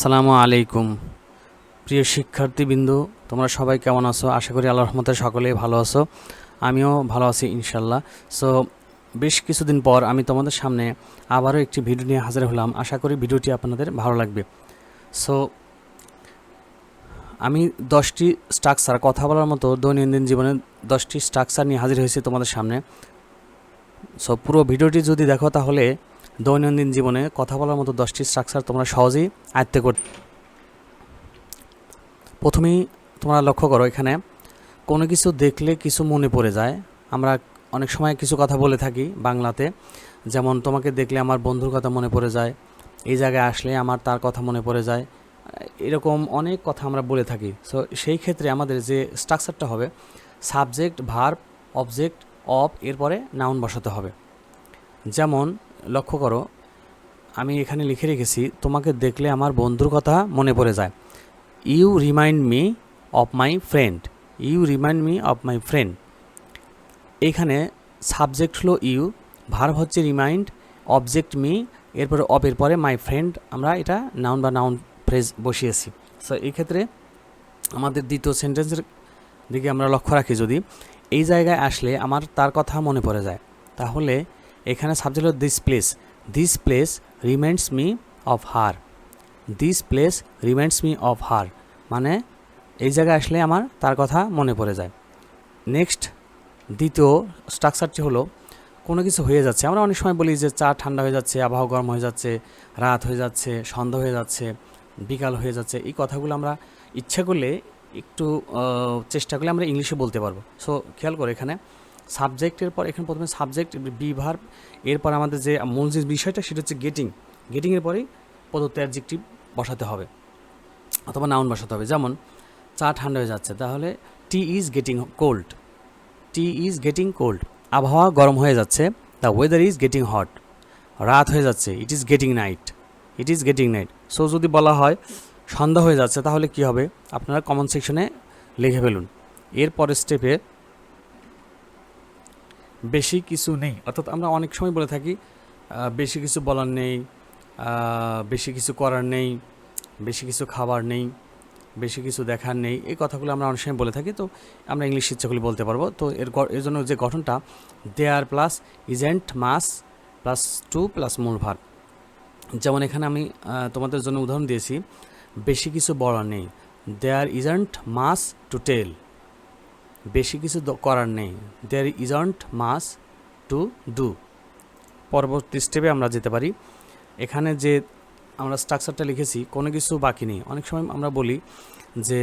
আসসালামু আলাইকুম প্রিয় শিক্ষার্থীবৃন্দ, তোমরা সবাই কেমন আছো? আশা করি আল্লাহর রহমতে সকলেই ভালো আছো। আমিও ভালো আছি ইনশাল্লাহ। সো বেশ কিছুদিন পর আমি তোমাদের সামনে আবারও একটি ভিডিও নিয়ে হাজির হলাম। আশা করি ভিডিওটি আপনাদের ভালো লাগবে। সো আমি 10টি স্ট্রাকচার, কথা বলার মতো দৈনন্দিন জীবনে 10টি স্ট্রাকচার নিয়ে হাজির হয়েছি তোমাদের সামনে। সো পুরো ভিডিওটি যদি দেখো তাহলে দৈনন্দিন জীবনে কথা বলার মতো 10টি স্ট্রাকচার তোমরা সহজেই আয়ত্ত করতে। প্রথমেই তোমরা লক্ষ্য করো, এখানে কোনো কিছু দেখলে কিছু মনে পড়ে যায়। আমরা অনেক সময় কিছু কথা বলে থাকি বাংলাতে, যেমন তোমাকে দেখলে আমার বন্ধুর কথা মনে পড়ে যায়, এই জায়গায় আসলে আমার তার কথা মনে পড়ে যায়, এরকম অনেক কথা আমরা বলে থাকি। সো সেই ক্ষেত্রে আমাদের যে স্ট্রাকচারটা হবে, সাবজেক্ট, ভার্ব, অবজেক্ট, অব, এরপরে নাউন বসাতে হবে। যেমন লক্ষ্য করো, আমি এখানে লিখে রেখেছি তোমাকে দেখলে আমার বন্ধুর কথা মনে পড়ে যায়। You remind me of my friend. You remind me of my friend. এইখানে সাবজেক্ট হলো ইউ, ভার্ব হচ্ছে রিমাইন্ড, অবজেক্ট মি, এরপরে অবের পরে মাই ফ্রেন্ড, আমরা এটা নাউন বা নাউন ফ্রেজ বসিয়েছি। সো এই ক্ষেত্রে আমাদের দ্বিতীয় সেন্টেন্সের দিকে আমরা লক্ষ্য রাখি, যদি এই জায়গায় আসলে আমার তার কথা মনে পড়ে যায়, তাহলে এখানে সাবজেক্ট হলো this place. This place reminds me of her. This place reminds me of her, মানে এই জায়গায় আসলে আমার তার কথা মনে পড়ে যায়। নেক্সট দ্বিতীয় স্ট্রাকচারটি হলো, কোনো কিছু হয়ে যাচ্ছে। আমরা অনেক সময় বলি যে চা ঠান্ডা হয়ে যাচ্ছে, আবহাওয়া গরম হয়ে যাচ্ছে, রাত হয়ে যাচ্ছে, সন্ধ্যা হয়ে যাচ্ছে, বিকাল হয়ে যাচ্ছে। এই কথাগুলো আমরা ইচ্ছা করলে, একটু চেষ্টা করলে আমরা ইংলিশে বলতে পারবো। সো খেয়াল করে, এখানে সাবজেক্টের পর, এখানে প্রথমে সাবজেক্ট, বি ভার্ব, এরপর আমাদের যে মূল যে বিষয়টা সেটা হচ্ছে গেটিং। গেটিংয়ের পরেই প্রদত্ত অ্যাডজেক্টিভ বসাতে হবে অথবা নাউন বসাতে হবে। যেমন চা ঠান্ডা হয়ে যাচ্ছে, তাহলে it is getting cold. It is getting cold. আবহাওয়া গরম হয়ে যাচ্ছে, the weather is getting hot. রাত হয়ে যাচ্ছে, it is getting night. It is getting night. So যদি বলা হয় সন্ধ্যা হয়ে যাচ্ছে, তাহলে কি হবে আপনারা কমেন্ট সেকশনে লিখে ফেলুন। এরপরের স্টেপে বেশি কিছু নেই, অর্থাৎ আমরা অনেক সময় বলে থাকি বেশি কিছু বলার নেই, বেশি কিছু করার নেই, বেশি কিছু খাবার নেই, বেশি কিছু দেখার নেই। এই কথাগুলো আমরা অনেক সময় বলে থাকি, তো আমরা ইংলিশ ইচ্ছাগুলি বলতে পারবো। তো এর জন্য যে গঠনটা, দেয়ার প্লাস ইজেন্ট মাস প্লাস টু প্লাস মূল ভার্ব। যেমন এখানে আমি তোমাদের জন্য উদাহরণ দিয়েছি, বেশি কিছু বলার নেই, দেয়ার ইজেন্ট মাস টু টেল। বেশি কিছু করার নেই, দেয়ার ইজেন্ট মাস টু ডু। পরবর্তী স্টেপে আমরা যেতে পারি। এখানে যে আমরা স্ট্রাকচারটা লিখেছি, কোনো কিছু বাকি নেই। অনেক সময় আমরা বলি যে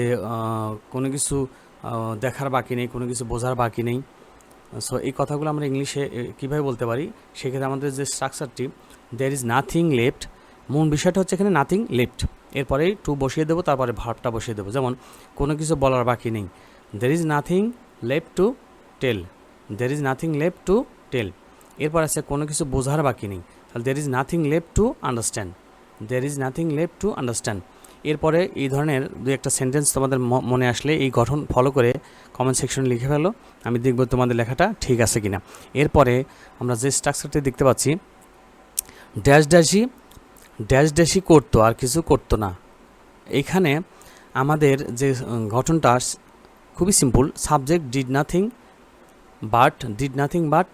কোনো কিছু দেখার বাকি নেই, কোনো কিছু বোঝার বাকি নেই। সো এই কথাগুলো আমরা ইংলিশে কীভাবে বলতে পারি, সেক্ষেত্রে আমাদের যে স্ট্রাকচারটি, দেয়ার ইজ নাথিং লেফট, মূল বিষয়টা হচ্ছে এখানে নাথিং লেফট, এরপরেই টু বসিয়ে দেবো, তারপরে ভার্বটা বসিয়ে দেবো। যেমন কোনো কিছু বলার বাকি নেই, there is nothing left to tell. There is nothing left to tell. এরপর আছে কোনো কিছু বোঝার বাকি নেই, তাহলে there is nothing left to understand. There is nothing left to understand. এরপরে এই ধরনের দু একটা সেন্টেন্স তোমাদের মনে আসলে এই গঠন ফলো করে কমেন্ট সেকশনে লিখে ফেলো, আমি দেখব তোমাদের লেখাটা ঠিক আছে কিনা। এরপরে আমরা যে স্ট্রাকচারটি দেখতে পাচ্ছি, ড্যাশ ড্যাশই, ড্যাশ ড্যাশই করতো আর কিছু করতো না। এইখানে আমাদের যে গঠনটা খুবই simple, subject did nothing but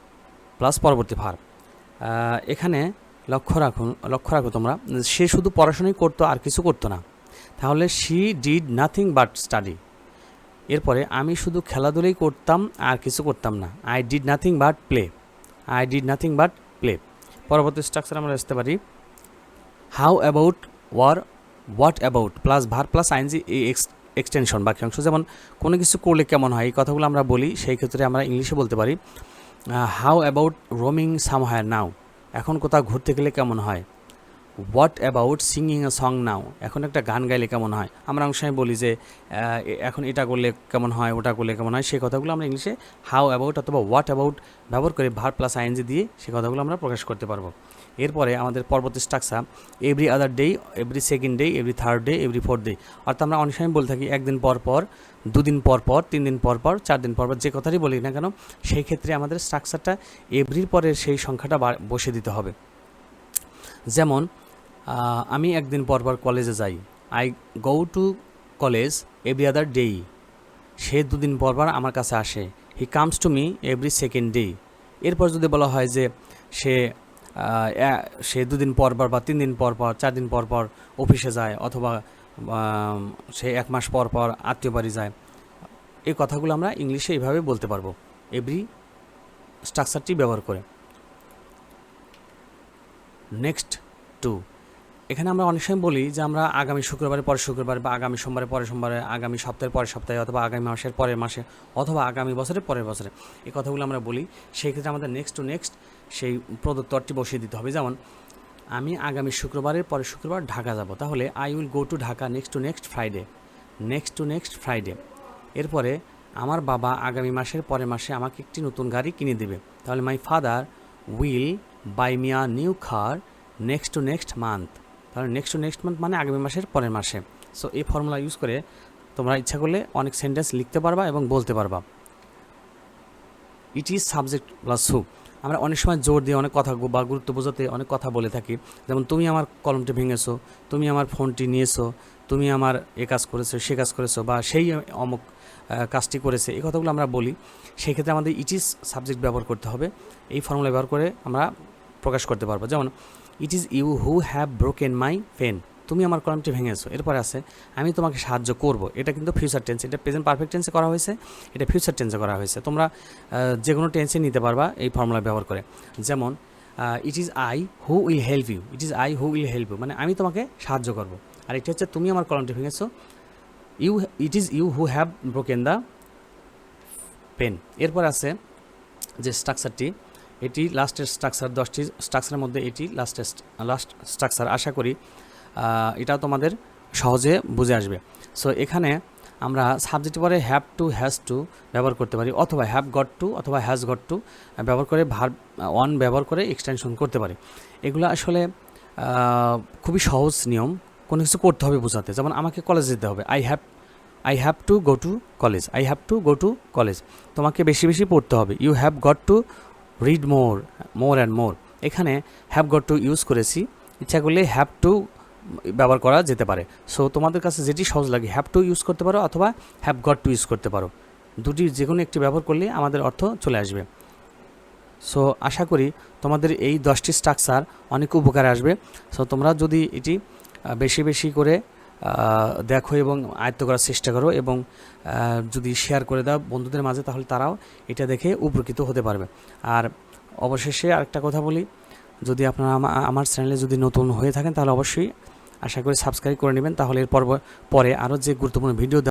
plus পরবর্তী ভার্ব। এখানে লক্ষ্য রাখো তোমরা, সে শুধু পড়াশোনাই করতো আর কিছু করতো না, তাহলে she did nothing but study. এরপরে আমি শুধু খেলাধুলাই করতাম আর কিছু করতাম না, I did nothing but play. I did nothing but play. পরবর্তী স্ট্রাকচার আমরা আসতে পারি, how about or what about plus verb plus ING extension বাক্যাংশ। যেমন কোনো কিছু করলে কেমন হয়, এই কথাগুলো আমরা বলি, সেই ক্ষেত্রে আমরা ইংলিশে বলতে পারি how about roaming somewhere now, এখন কোথাও ঘুরতে গেলে কেমন হয়। What about singing a song now, এখন একটা গান গাইলে কেমন হয়। আমরা অনেক সময় বলি যে এখন এটা করলে কেমন হয়, ওটা করলে কেমন হয়, সেই কথাগুলো আমরা ইংলিশে হাউ অ্যাবাউট অথবা হোয়াট অ্যাবাউট ব্যবহার করে ভার্ব প্লাস আইএনজি দিয়ে সেই কথাগুলো আমরা প্রকাশ করতে পারবো। এরপরে আমাদের পরবর্তী structure, every other day, every second day, every third day, every fourth day. অর্থাৎ আমরা অনেক সময় বলে থাকি একদিন পর পর, দুদিন পর পর, 3 দিন পর পর, 4 দিন পর পর, যে কথাই বলি না কেন, সেই ক্ষেত্রে আমাদের স্ট্রাকচারটা এভরির পরে সেই সংখ্যাটা বসে দিতে হবে। যেমন আমি একদিন পর পর কলেজে যাই, I go to college every other day. সে দুদিন পর পর আমার কাছে আসে। He comes to me every second day. এরপর যদি বলা হয় যে সে সে দুদিন পর পর বা 3 দিন পর পর 4 দিন পর পর অফিসে যায়, অথবা সে 1 মাস পর পর আত্মীয় বাড়ি যায়, এই কথাগুলো আমরা ইংলিশে এইভাবে বলতে পারবো এভরি স্ট্রাকচারটি ব্যবহার করে। নেক্সট টু, এখানে আমরা অনেক সময় বলি যে আমরা আগামী শুক্রবারে পরের শুক্রবার, বা আগামী সোমবারে পরের সোমবারে, আগামী সপ্তাহের পরের সপ্তাহে, অথবা আগামী মাসের পরের মাসে, অথবা আগামী বছরের পরের বছরে, এই কথাগুলো আমরা বলি। সেই ক্ষেত্রে আমাদের নেক্সট টু নেক্সট সেই প্রদত্ত অর্থটি বসিয়ে দিতে হবে। যেমন আমি আগামী শুক্রবারের পরের শুক্রবার ঢাকা যাব, তাহলে I will go to Dhaka next to next Friday. Next to next Friday. এরপরে আমার বাবা আগামী মাসের পরের মাসে আমাকে একটি নতুন গাড়ি কিনে দেবে, তাহলে my father will buy me a new car next to next month. তাহলে নেক্সট টু নেক্সট মান্থ মানে আগামী মাসের পরের মাসে। সো এই ফর্মুলা ইউজ করে তোমরা ইচ্ছা করলে অনেক সেন্টেন্স লিখতে পারবা এবং বলতে পারবা। It is subject plus who. আমরা অনেক সময় জোর দিয়ে অনেক কথা বা গুরুত্ব বোঝাতে অনেক কথা বলে থাকি। যেমন তুমি আমার কলমটি ভেঙেছো, তুমি আমার ফোনটি নিয়েছো, তুমি আমার এ কাজ করেছো, সে কাজ করেছো, বা সেই অমুক কাজটি করেছে, এই কথাগুলো আমরা বলি। সেই ক্ষেত্রে আমাদের ইট ইজ সাবজেক্ট ব্যবহার করতে হবে। এই ফর্মুলা ব্যবহার করে আমরা প্রকাশ করতে পারবো। যেমন it is you who have broken my pen. তুমি আমার কলমটি ভেঙেছো। এরপরে আছে আমি তোমাকে সাহায্য করব। এটা কিন্তু ফিউচার টেন্স, এটা প্রেজেন্ট পারফেক্ট টেন্সে করা হয়েছে, এটা ফিউচার টেন্সে করা হয়েছে। তোমরা যে কোনো টেন্সে নিতে পারবা এই ফর্মুলা ব্যবহার করে। যেমন it is I who will help you. It is I who will help you মানে আমি তোমাকে সাহায্য করব। আর এটা হচ্ছে তুমি আমার কলমটি ভেঙেছো। It is you who have broken the pen. এরপর আছে যে স্ট্রাকচারটি, এটি লাস্টের স্ট্রাকচার, 10টি স্ট্রাকচারের মধ্যে এটি লাস্ট স্ট্রাকচার। আশা করি এটাও তোমাদের সহজে বুঝে আসবে। সো এখানে আমরা সাবজেক্ট পরে হ্যাভ টু, হ্যাজ টু ব্যবহার করতে পারি, অথবা হ্যাভ গট টু অথবা হ্যাজ গট টু ব্যবহার করে ভার্ব অন ব্যবহার করে এক্সটেনশন করতে পারি। এগুলো আসলে খুবই সহজ নিয়ম, কোনো কিছু করতে হবে বোঝাতে। যেমন আমাকে কলেজ যেতে হবে, I have to go to college. I have to go to college. তোমাকে বেশি বেশি পড়তে হবে, you have got to read more and more. এখানে হ্যাভ গট টু ইউজ করেছি, ইচ্ছা করলে হ্যাভ টু ব্যবহার করা যেতে পারে। সো তোমাদের কাছে যেটি সহজ লাগে হ্যাভ টু ইউজ করতে পারো, অথবা হ্যাভ গট টু ইউজ করতে পারো। দুটি যে কোনো একটি ব্যবহার করলে আমাদের অর্থ চলে আসবে। সো আশা করি তোমাদের এই 10টি স্ট্রাকচার অনেক উপকারে আসবে। সো তোমরা যদি এটি বেশি বেশি করে দেখো এবং আয়ত্ত করার চেষ্টা করো, এবং যদি শেয়ার করে দাও বন্ধুদের মাঝে, তাহলে তারাও এটা দেখে উপকৃত হতে পারবে। আর অবশেষে আরেকটা কথা বলি, যদি আপনারা আমার চ্যানেলে যদি নতুন হয়ে থাকেন তাহলে অবশ্যই আশা করি সাবস্ক্রাইব করে নেবেন, তাহলে এর পরে আরও যে গুরুত্বপূর্ণ ভিডিও